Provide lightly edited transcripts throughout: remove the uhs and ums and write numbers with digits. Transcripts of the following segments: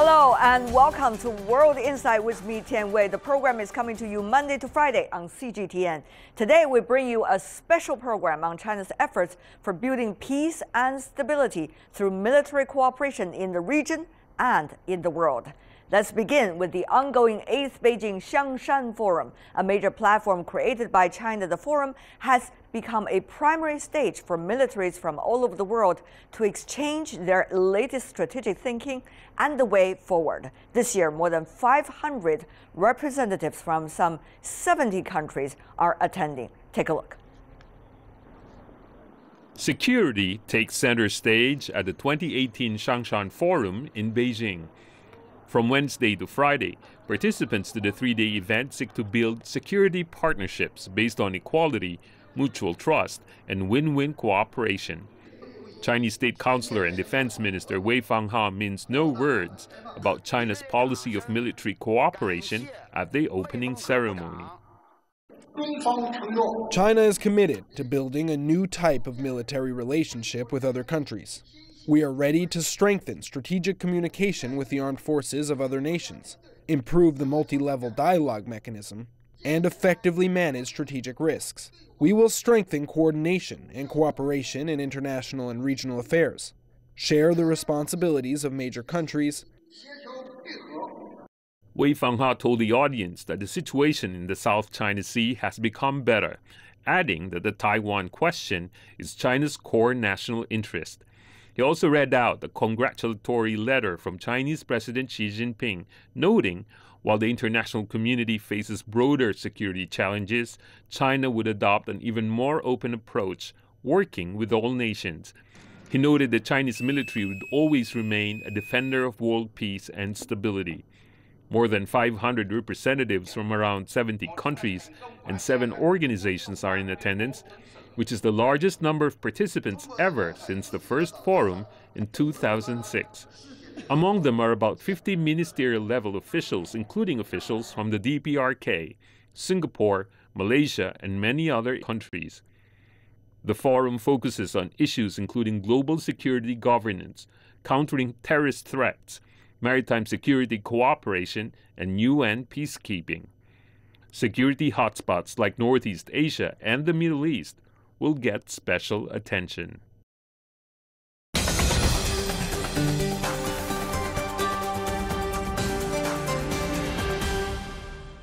Hello and welcome to World Insight with me, Tian Wei. The program is coming to you Monday to Friday on CGTN. Today we bring you a special program on China's efforts for building peace and stability through military cooperation in the region and in the world. Let's begin with the ongoing 8th Beijing Xiangshan Forum, a major platform created by China. The forum has become a primary stage for militaries from all over the world to exchange their latest strategic thinking and the way forward. This year, more than 500 representatives from some 70 countries are attending. Take a look. Security takes center stage at the 2018 Xiangshan Forum in Beijing. From Wednesday to Friday, participants to the three-day event seek to build security partnerships based on equality, mutual trust, and win-win cooperation. Chinese State Councilor and Defense Minister Wei Fangha mince no words about China's policy of military cooperation at the opening ceremony. China is committed to building a new type of military relationship with other countries. We are ready to strengthen strategic communication with the armed forces of other nations, improve the multi-level dialogue mechanism, and effectively manage strategic risks. We will strengthen coordination and cooperation in international and regional affairs, share the responsibilities of major countries. Wei Fangha told the audience that the situation in the South China Sea has become better, adding that the Taiwan question is China's core national interest. He also read out a congratulatory letter from Chinese President Xi Jinping, noting while the international community faces broader security challenges, China would adopt an even more open approach, working with all nations. He noted the Chinese military would always remain a defender of world peace and stability. More than 500 representatives from around 70 countries and 7 organizations are in attendance, which is the largest number of participants ever since the first forum in 2006. Among them are about 50 ministerial-level officials, including officials from the DPRK, Singapore, Malaysia, and many other countries. The forum focuses on issues including global security governance, countering terrorist threats, maritime security cooperation, and UN peacekeeping. Security hotspots like Northeast Asia and the Middle East will get special attention.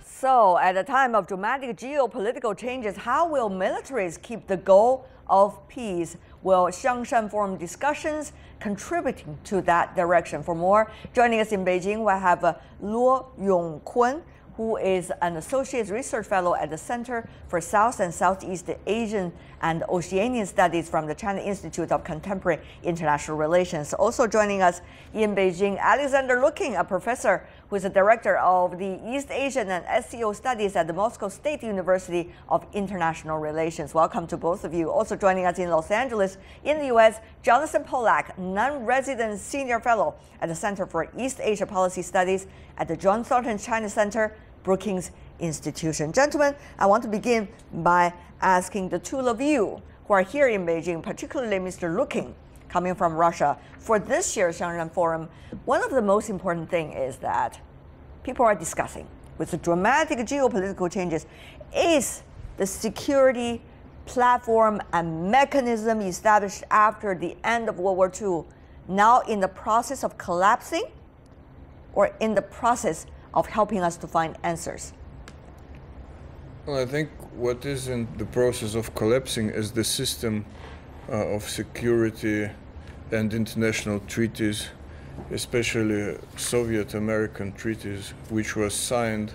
So, at a time of dramatic geopolitical changes, how will militaries keep the goal of peace? Will Xiangshan Forum discussions contributing to that direction? For more, joining us in Beijing, we have Luo Yongkun, who is an Associate Research Fellow at the Center for South and Southeast Asian and Oceanian Studies from the China Institute of Contemporary International Relations. Also joining us in Beijing, Alexander Lukin, a professor who is the director of the East Asian and SCO Studies at the Moscow State University of International Relations. Welcome to both of you. Also joining us in Los Angeles, in the U.S., Jonathan Pollack, non-resident senior fellow at the Center for East Asia Policy Studies at the John Thornton China Center, Brookings Institution. Gentlemen, I want to begin by asking the two of you who are here in Beijing, particularly Mr. Lukin, coming from Russia, for this year's Xiangshan Forum. One of the most important things is that people are discussing, with the dramatic geopolitical changes, is the security platform and mechanism established after the end of World War II now in the process of collapsing or in the process of helping us to find answers? Well, I think what is in the process of collapsing is the system of security and international treaties, especially Soviet-American treaties, which were signed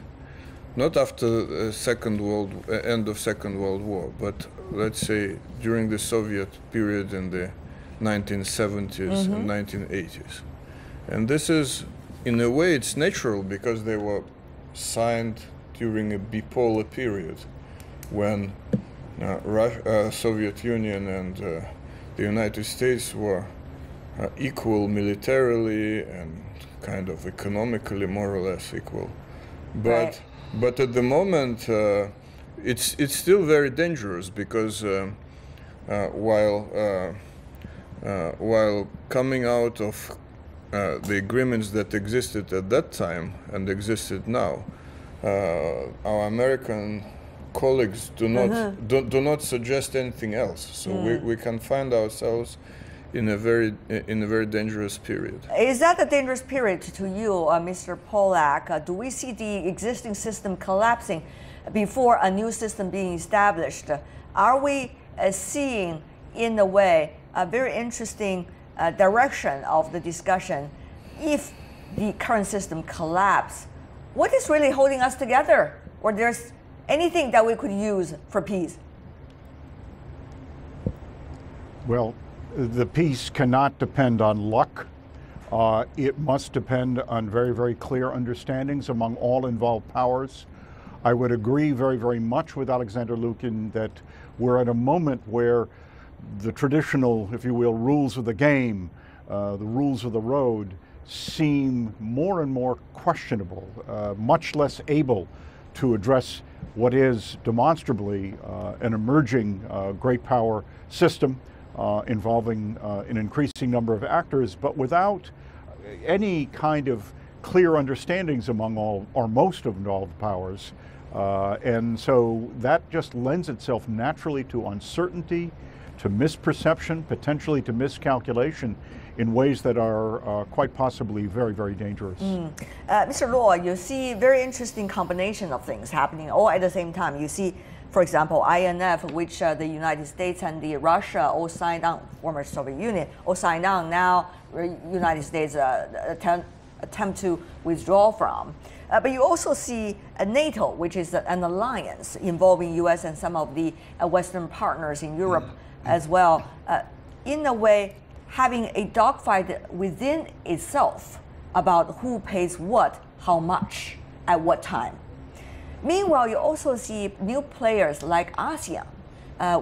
not after the end of Second World War, but let's say during the Soviet period in the 1970s and 1980s. And this is, in a way, it's natural because they were signed during a bipolar period when Soviet Union and the United States were equal militarily and kind of economically, more or less equal. But at the moment, it's still very dangerous because while coming out of the agreements that existed at that time and existed now, our American colleagues do not suggest anything else. So we can find ourselves in a very dangerous period. Is that a dangerous period to you, Mr. Polak? Do we see the existing system collapsing before a new system being established? Are we seeing, in a way, a very interesting direction of the discussion? If the current system collapses, what is really holding us together? Or there's anything that we could use for peace? Well, the peace cannot depend on luck. It must depend on very, very clear understandings among all involved powers. I would agree very, very much with Alexander Lukin that we're at a moment where the traditional, if you will, rules of the game, the rules of the road, seem more and more questionable, much less able to address what is demonstrably an emerging great power system involving an increasing number of actors, but without any kind of clear understandings among all or most of involved powers. And so that just lends itself naturally to uncertainty, to misperception, potentially to miscalculation in ways that are quite possibly very, very dangerous. Mr. Luo, you see very interesting combination of things happening all at the same time. You see, for example, INF, which the United States and Russia all signed on, former Soviet Union, all signed on. Now, United States attempt to withdraw from. But you also see NATO, which is an alliance involving U.S. and some of the Western partners in Europe as well, in a way having a dogfight within itself about who pays what, how much, at what time. Meanwhile, you also see new players like ASEAN,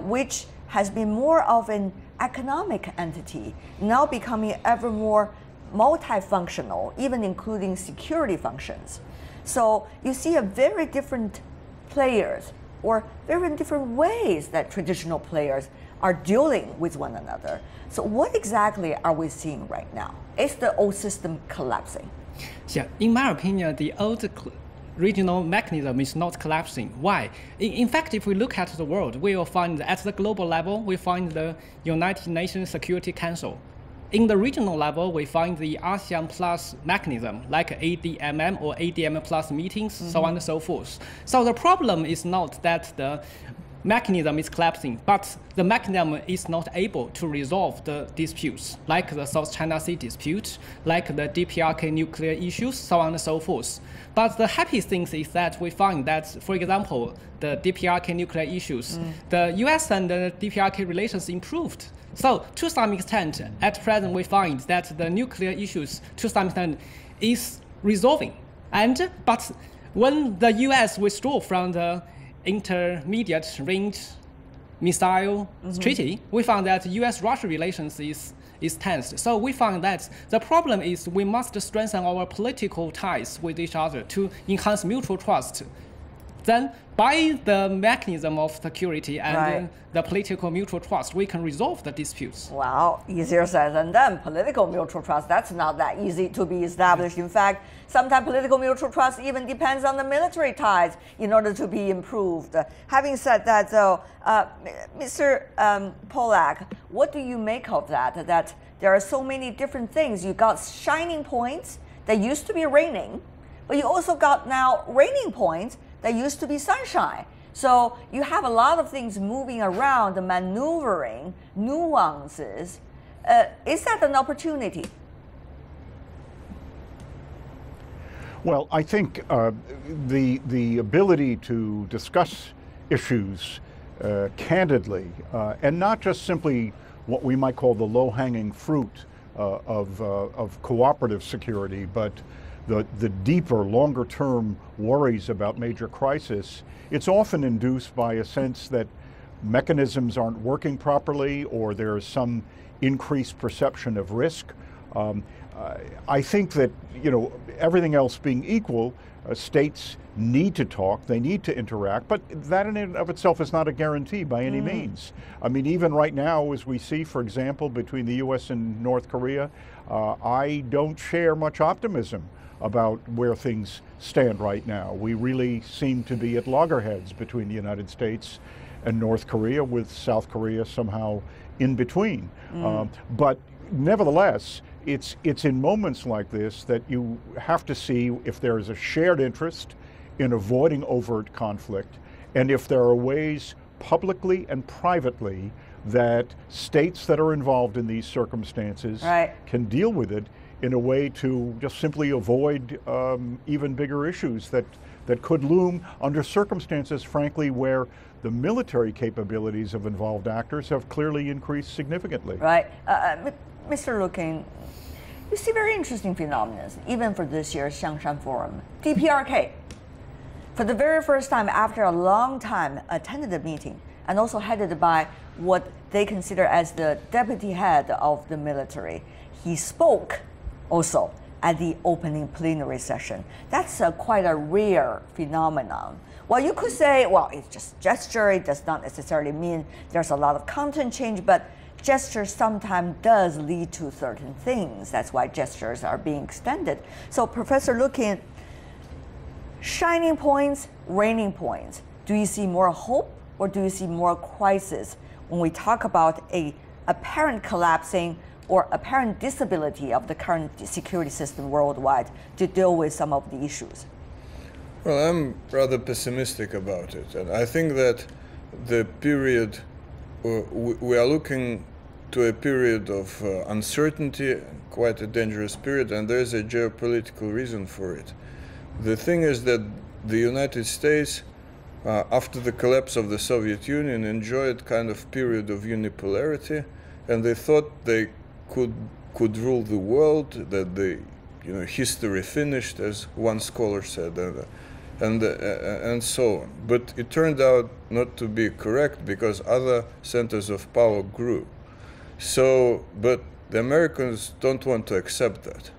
which has been more of an economic entity, now becoming ever more multifunctional, even including security functions. So you see a very different players, or very different ways that traditional players are dealing with one another. So what exactly are we seeing right now? Is the old system collapsing? Yeah, in my opinion, the old regional mechanism is not collapsing. Why? In fact, if we look at the world, we will find at the global level, we find the United Nations Security Council. In the regional level, we find the ASEAN Plus mechanism, like ADMM or ADM Plus meetings, so on and so forth. So the problem is not that the mechanism is collapsing, but the mechanism is not able to resolve the disputes, like the South China Sea dispute, like the DPRK nuclear issues, so on and so forth. But the happy thing is that we find that, for example, the DPRK nuclear issues, the US and the DPRK relations improved. So to some extent, at present, we find that the nuclear issues, to some extent, is resolving. But when the US withdrew from the intermediate range missile treaty, we found that US-Russia relations is tense. So we found that the problem is we must strengthen our political ties with each other to enhance mutual trust. Then, by the mechanism of security and the political mutual trust, we can resolve the disputes. Well, easier said than done. Political mutual trust, that's not that easy to be established. In fact, sometimes political mutual trust even depends on the military ties in order to be improved. Having said that, though, Mr. Polak, what do you make of that? That there are so many different things. You got shining points that used to be raining, but you also got now raining points that used to be sunshine. So you have a lot of things moving around, maneuvering, nuances. Is that an opportunity? Well, I think the ability to discuss issues candidly, and not just simply what we might call the low-hanging fruit of cooperative security, but the deeper, longer-term worries about major crisis, it's often induced by a sense that mechanisms aren't working properly, or there is some increased perception of risk, I think that, everything else being equal, states need to talk, they need to interact, but that in and of itself is not a guarantee by any means. I mean, even right now, as we see, for example, between the US and North Korea, I don't share much optimism about where things stand right now. We really seem to be at loggerheads between the United States and North Korea, with South Korea somehow in between. But nevertheless, it's in moments like this that you have to see if there is a shared interest in avoiding overt conflict, and if there are ways publicly and privately that states that are involved in these circumstances can deal with it in a way to just simply avoid even bigger issues that could loom under circumstances, frankly, where the military capabilities of involved actors have clearly increased significantly. Right. Mr. Lukin, you see very interesting phenomena, even for this year's Xiangshan Forum. DPRK, for the very first time after a long time, attended the meeting and also headed by what they consider as the deputy head of the military. He spoke also at the opening plenary session. That's quite a rare phenomenon. Well, you could say, well, it's just gesture. It does not necessarily mean there's a lot of content change, but gesture sometimes does lead to certain things. That's why gestures are being extended. So, Professor Lukin, shining points, raining points. Do you see more hope or do you see more crisis when we talk about a apparent collapsing or apparent disability of the current security system worldwide to deal with some of the issues? Well, I'm rather pessimistic about it. And I think that the period, we are looking to a period of uncertainty, quite a dangerous period, and there's a geopolitical reason for it. The thing is that the United States, after the collapse of the Soviet Union, enjoyed kind of period of unipolarity, and they thought they could rule the world, that the history finished, as one scholar said, and so on. But it turned out not to be correct because other centers of power grew. So, but the Americans don't want to accept that.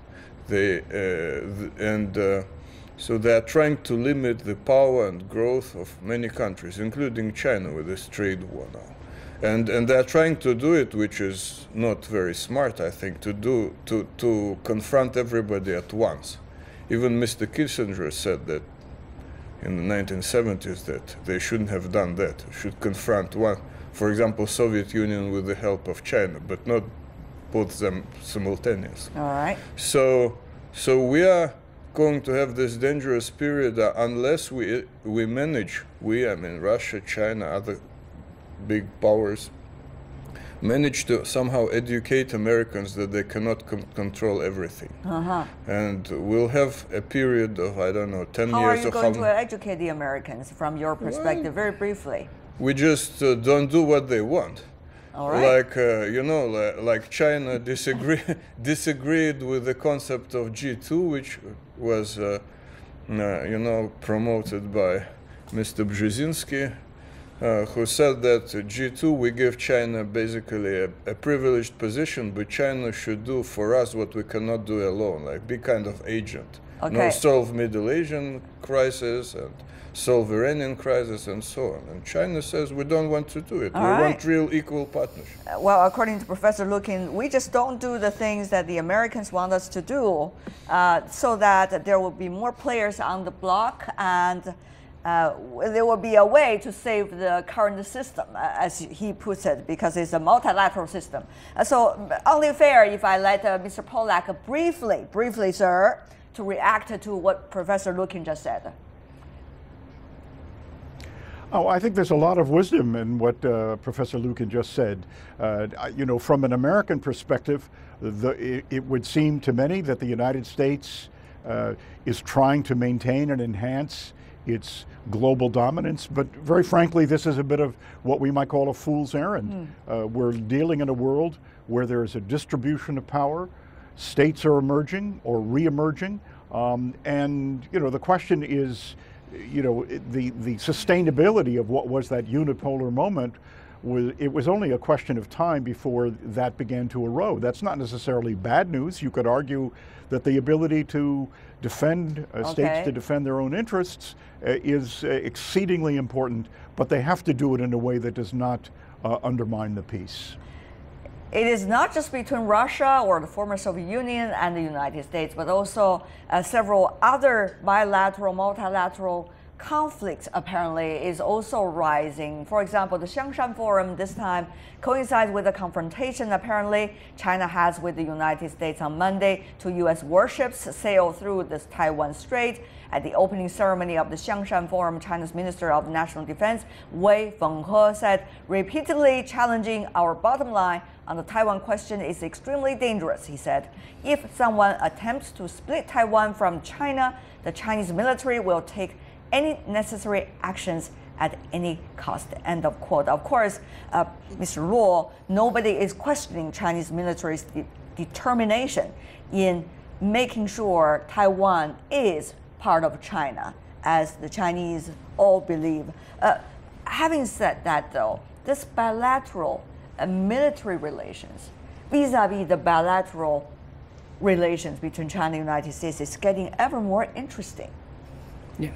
So they are trying to limit the power and growth of many countries, including China, with this trade war now. And they are trying to do it, which is not very smart, I think, to confront everybody at once. Even Mr. Kissinger said that in the 1970s that they shouldn't have done that. Should confront one, for example, Soviet Union with the help of China, but not both them simultaneously. All right. So we are going to have this dangerous period unless we manage, I mean Russia, China, other big powers, manage to somehow educate Americans that they cannot control everything. And we'll have a period of, I don't know, 10 years of... How are you going to educate the Americans from your perspective, very briefly? We just don't do what they want. All right. Like, like China disagreed with the concept of G2, which was, promoted by Mr. Brzezinski, who said that G2, we give China basically a privileged position, but China should do for us what we cannot do alone, like be kind of agent. Okay. Solve Middle Asian crisis and solve Iranian crisis and so on. And China says we don't want to do it. We want real equal partnership. Well, according to Professor Lukin, we just don't do the things that the Americans want us to do so that there will be more players on the block and there will be a way to save the current system, as he puts it, because it's a multilateral system. So only fair if I let Mr. Pollack briefly, sir, to react to what Professor Lukin just said. Oh, I think there's a lot of wisdom in what Professor Lukin just said. From an American perspective, it would seem to many that the United States is trying to maintain and enhance its global dominance, but very frankly, this is a bit of what we might call a fool's errand. We're dealing in a world where there is a distribution of power. States are emerging or re-emerging, and the question is, the sustainability of what was that unipolar moment it was only a question of time before that began to erode. That's not necessarily bad news. You could argue that the ability to defend states to defend their own interests is exceedingly important, but they have to do it in a way that does not undermine the peace. It is not just between Russia or the former Soviet Union and the United States, but also several other bilateral, multilateral conflicts apparently is also rising. For example, the Xiangshan Forum this time coincides with a confrontation apparently China has with the United States on Monday. 2 U.S. warships sailed through this Taiwan Strait. At the opening ceremony of the Xiangshan Forum, China's Minister of National Defense Wei Fenghe said, repeatedly challenging our bottom line on the Taiwan question is extremely dangerous, he said. If someone attempts to split Taiwan from China, the Chinese military will take any necessary actions at any cost, end of quote. Of course, Mr. Luo, nobody is questioning Chinese military's determination in making sure Taiwan is part of China, as the Chinese all believe. Having said that, though, this bilateral military relations vis-a-vis the bilateral relations between China and the United States is getting ever more interesting. Yeah.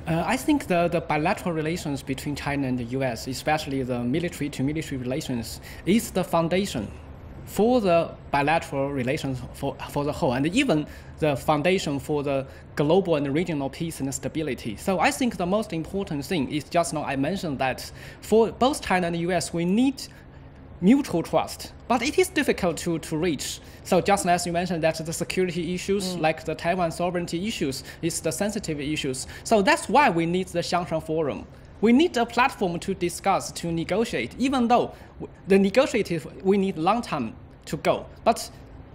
I think the bilateral relations between China and the US, especially the military-to-military relations, is the foundation for the bilateral relations for the whole, and even the foundation for the global and regional peace and stability. So I think the most important thing is just now I mentioned that for both China and the US, we need mutual trust, but it is difficult to reach. So just as you mentioned that the security issues, like the Taiwan sovereignty issues, is the sensitive issues. So that's why we need the Xiangshan Forum. We need a platform to discuss, to negotiate, even though the negotiative, we need a long time to go. But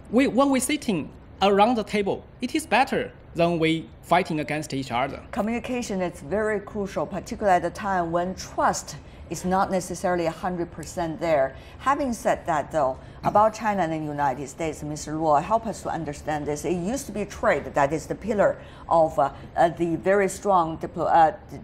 when we're sitting around the table, it is better than we fighting against each other. Communication is very crucial, particularly at a time when trust is not necessarily 100% there. Having said that, though, about China and the United States, Mr. Luo, help us to understand this. It used to be trade that is the pillar of the very strong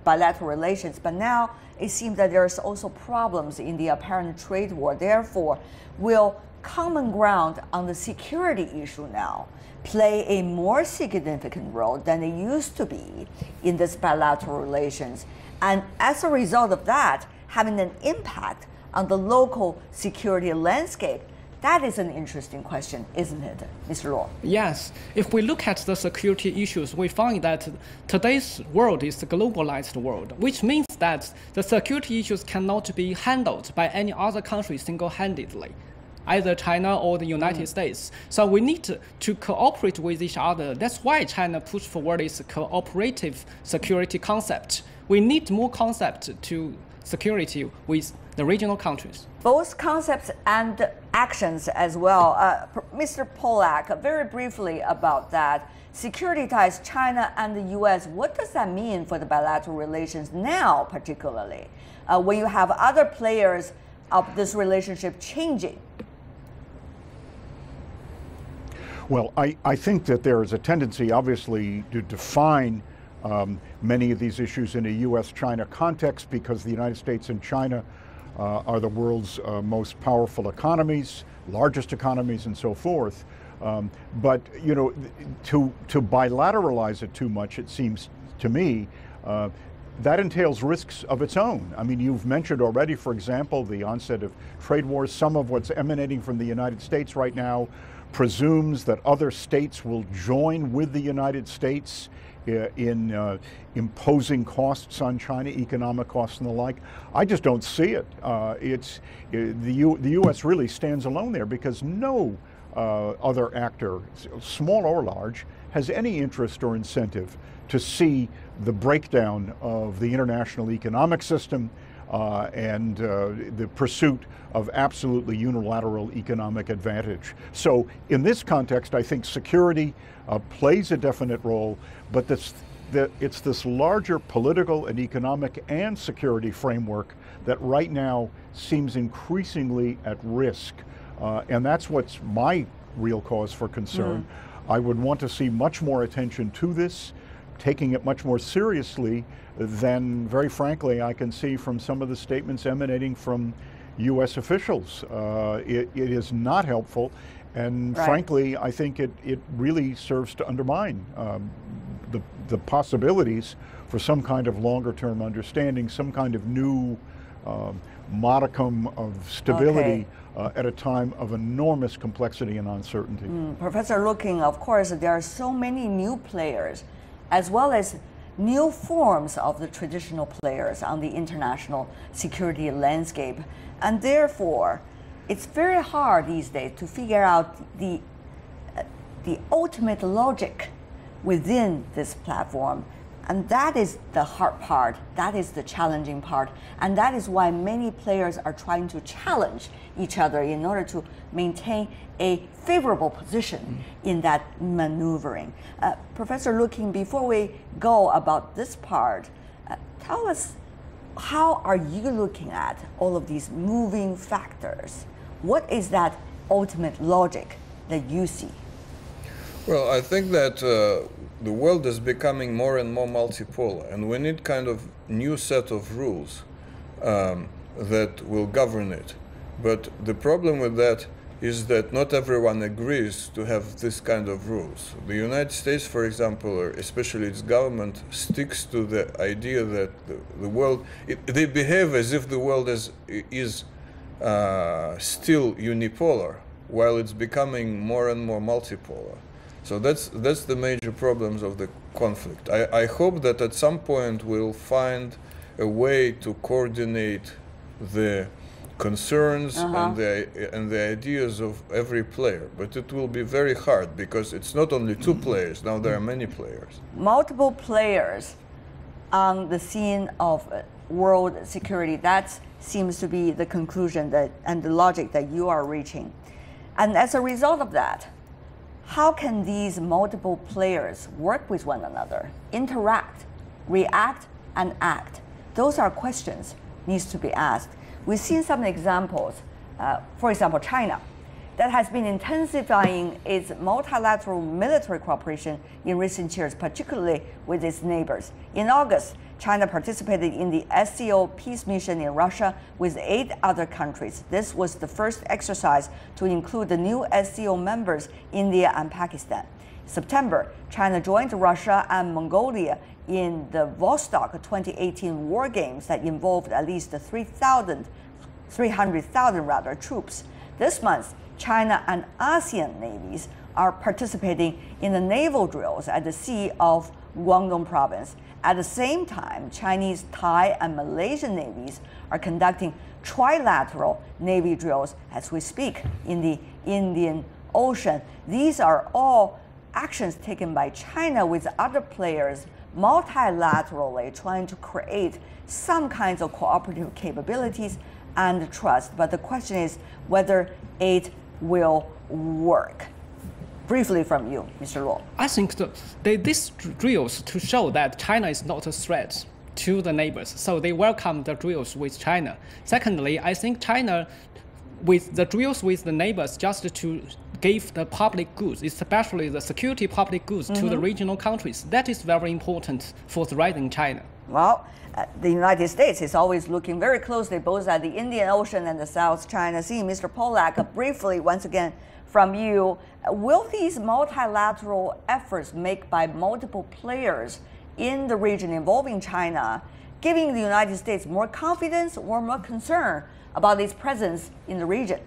bilateral relations, but now it seems that there's also problems in the apparent trade war. Therefore, will common ground on the security issue now play a more significant role than it used to be in this bilateral relations? And as a result of that, having an impact on the local security landscape? That is an interesting question, isn't it, Mr. Luo? Yes. If we look at the security issues, we find that today's world is a globalized world, which means that the security issues cannot be handled by any other country single-handedly, either China or the United States. So we need to cooperate with each other. That's why China pushed forward its cooperative security concept. We need more concept to security with the regional countries. Both concepts and actions as well. Mr. Polak, very briefly about that. Security ties China and the US, what does that mean for the bilateral relations now, particularly, when you have other players of this relationship changing? Well, I think that there is a tendency, obviously, to define many of these issues in a U.S.-China context because the United States and China are the world's most powerful economies, largest economies, and so forth. But you know, to bilateralize it too much, it seems to me, that entails risks of its own. I mean, you've mentioned already, for example, the onset of trade wars. Some of what's emanating from the United States right now presumes that other states will join with the United States in imposing costs on China, economic costs and the like. I just don't see it. The U.S. really stands alone there because no other actor, small or large, has any interest or incentive to see the breakdown of the international economic system and the pursuit of absolutely unilateral economic advantage. So in this context, I think security plays a definite role, but it's this larger political and economic and security framework that right now seems increasingly at risk. And that's what's my real cause for concern. I would want to see much more attention to this, taking it much more seriously than, very frankly, I can see from some of the statements emanating from U.S. officials. It is not helpful, and frankly, I think it really serves to undermine the possibilities for some kind of longer-term understanding, some kind of new modicum of stability at a time of enormous complexity and uncertainty. Professor Looking, of course, there are so many new players, as well as new forms of the traditional players on the international security landscape. And therefore, it's very hard these days to figure out the ultimate logic within this platform. And that is the hard part, that is the challenging part, and that is why many players are trying to challenge each other in order to maintain a favorable position in that maneuvering. Professor Looking, before we go about this part, tell us, how are you looking at all of these moving factors? What is that ultimate logic that you see? Well, I think that the world is becoming more and more multipolar, and we need kind of new set of rules that will govern it. But the problem with that is that not everyone agrees to have this kind of rules. The United States, for example, or especially its government, sticks to the idea that the world, they behave as if the world is still unipolar, while it's becoming more and more multipolar. So that's the major problems of the conflict. I hope that at some point we'll find a way to coordinate the concerns and the ideas of every player, but it will be very hard because it's not only two players, now there are many players. Multiple players on the scene of world security, that seems to be the conclusion that, and the logic that you are reaching. And as a result of that, how can these multiple players work with one another, interact, react, and act? Those are questions needs to be asked. We've seen some examples, for example, China, that has been intensifying its multilateral military cooperation in recent years, particularly with its neighbors. In August, China participated in the SCO peace mission in Russia with 8 other countries. This was the first exercise to include the new SCO members, India and Pakistan. In September, China joined Russia and Mongolia in the Vostok 2018 war games that involved at least 300,000 troops. This month, China and ASEAN navies are participating in the naval drills at the Sea of Guangdong province. At the same time, Chinese, Thai, and Malaysian navies are conducting trilateral navy drills as we speak in the Indian Ocean. These are all actions taken by China with other players multilaterally trying to create some kinds of cooperative capabilities and trust. But the question is whether it will work. Briefly from you, Mr. Luo. I think these drills to show that China is not a threat to the neighbors, so they welcome the drills with China. Secondly, I think China, with the drills with the neighbors, just to give the public goods, especially the security public goods, to the regional countries. That is very important for threatening China. Well, the United States is always looking very closely both at the Indian Ocean and the South China Sea. Mr. Pollack, briefly, once again, from you, will these multilateral efforts made by multiple players in the region involving China giving the United States more confidence or more concern about its presence in the region?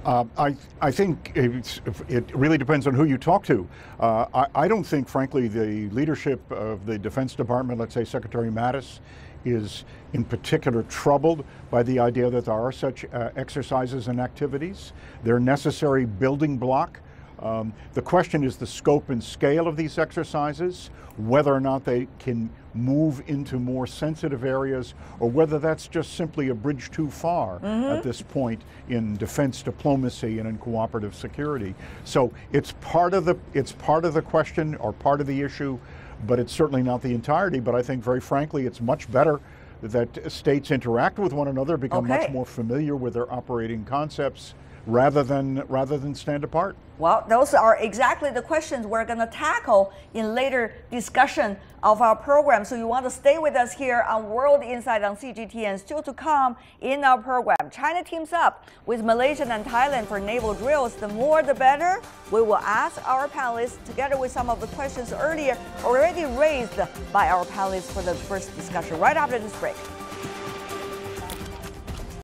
I think it really depends on who you talk to. I don't think, frankly, the leadership of the Defense Department, let's say Secretary Mattis, is in particular troubled by the idea that there are such exercises and activities. They're a necessary building block. The question is the scope and scale of these exercises, whether or not they can move into more sensitive areas, or whether that's just simply a bridge too far at this point in defense diplomacy and in cooperative security. So it's part of the question or part of the issue, but it's certainly not the entirety. But I think, very frankly, it's much better that states interact with one another, become much more familiar with their operating concepts, rather than stand apart. Well, those are exactly the questions we're going to tackle in later discussion of our program. So you want to stay with us here on World Insight on CGTN. Still to come in our program, China teams up with Malaysia and Thailand for naval drills. The more the better. We will ask our panelists, together with some of the questions earlier already raised by our panelists for the first discussion, right after this break.